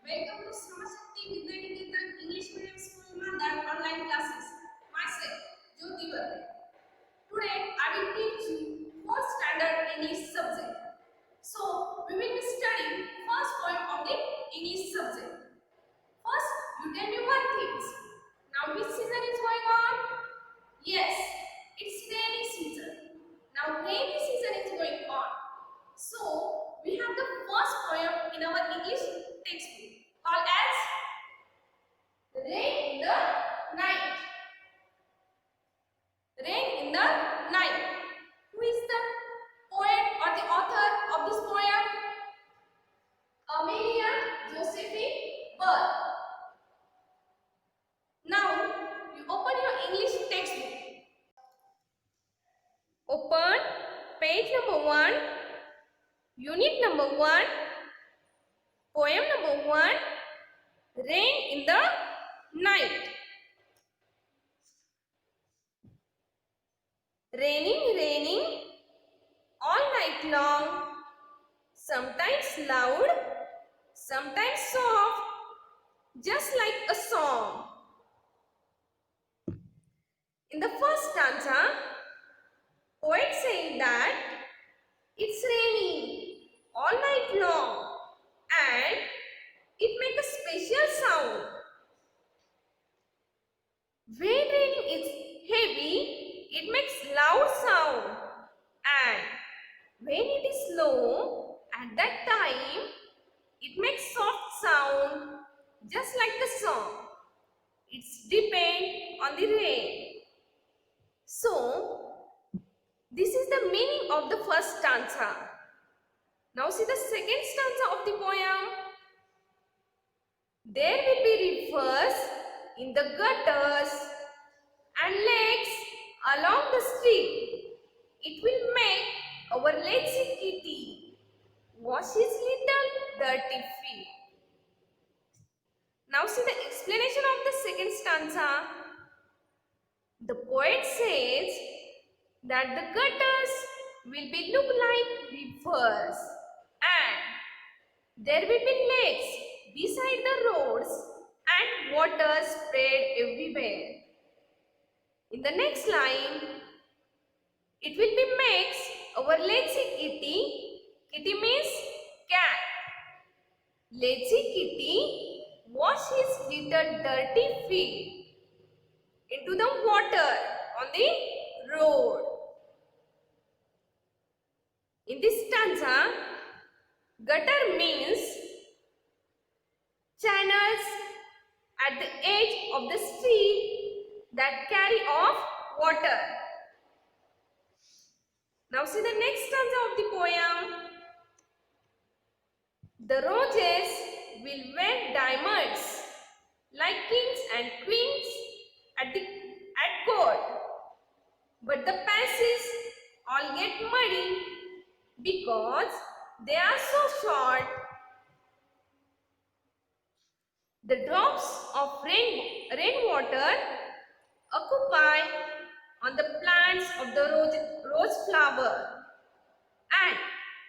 Welcome to Samashakti Vidyaniketan English Medium School Mandar online classes. Myself, Jyoti Varma. Today, I will teach you 4th standard English subject. So, we will be studying first point of the English subject. First, you tell me one thing. Now, which season is going on? Yes, it's rainy season. Now, rainy season is going on. So, we have the first poem in our English textbook called as Rain in the Night. Rain in the Night. Who is the poet or the author of this poem? Amelia Josephine Burr. Now, you open your English textbook. Open page number 1, unit number 1, poem number 1, Rain in the Night. Raining, raining, all night long, sometimes loud, sometimes soft, just like a song. In the first stanza, poet saying that it's raining all night long and it makes a special sound. When raining is heavy, it makes loud sound, and when it is low, at that time, it makes soft sound just like a song. It's depend on the rain. So, this is the meaning of the first stanza. Now see the second stanza of the poem. There will be rivers in the gutters and lakes along the street. It will make our lazy kitty wash his little dirty feet. Now see the explanation of the second stanza. The poet says that the gutters will be look like rivers and there will be lakes beside the roads and water spread everywhere. In the next line, it will be makes our lazy kitty, kitty means cat, lazy kitty wash his little dirty feet into the water on the road. In this stanza, gutter means channels at the edge of the street that carry off water. Now see the next stanza of the poem. The roses will wear diamonds like kings and queens at court, but the pansies all get muddy because they are so short. The drops of rainwater occupy on the plants of the rose flower and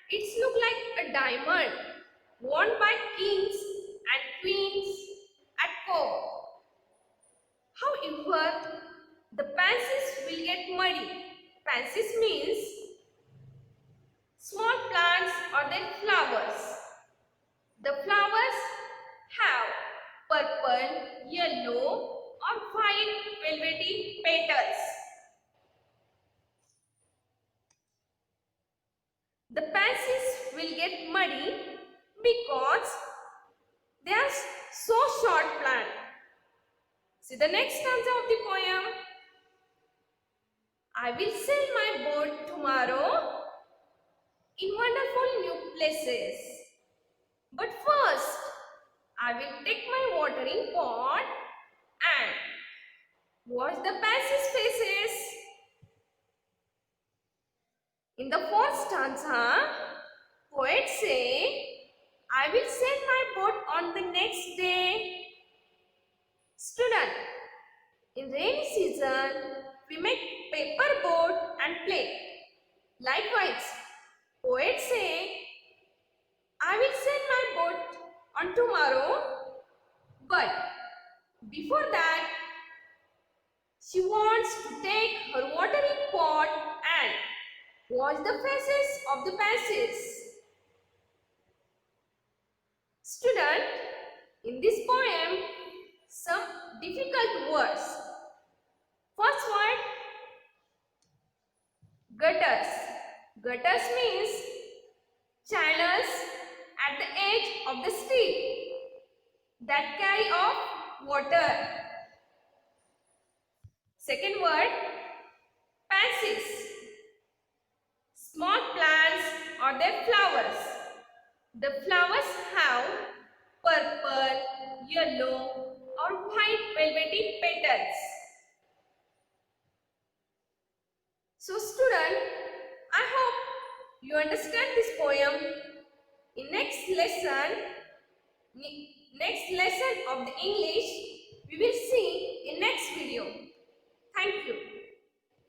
it's look like a diamond worn by kings and queens at court. However, the pansies will get muddy. Pansies means small plants or their flowers. The flowers have purple, yellow or white velvety petals. The pansies will get muddy because they are so short plant. See the next stanza of the poem. I will sail my boat tomorrow in wonderful new places. But first, I will take my watering pot and wash the pansies' faces. In the fourth stanza, poets say, I will sail my boat on the next day. Student, in rainy season, we make paper boat and play. Likewise, poets say, I will sail my boat on tomorrow. But before that, she wants to take her watering pot and wash the faces of the pencils. Student, in this poem, some difficult words. First word, gutters. Gutters means channels at the edge of the street that carry off water. Second word, pansies. Small plants or their flowers. The flowers have purple, yellow or white velvety petals. So student, I hope you understand this poem. In next lesson of the English, we will see in next video. Thank you.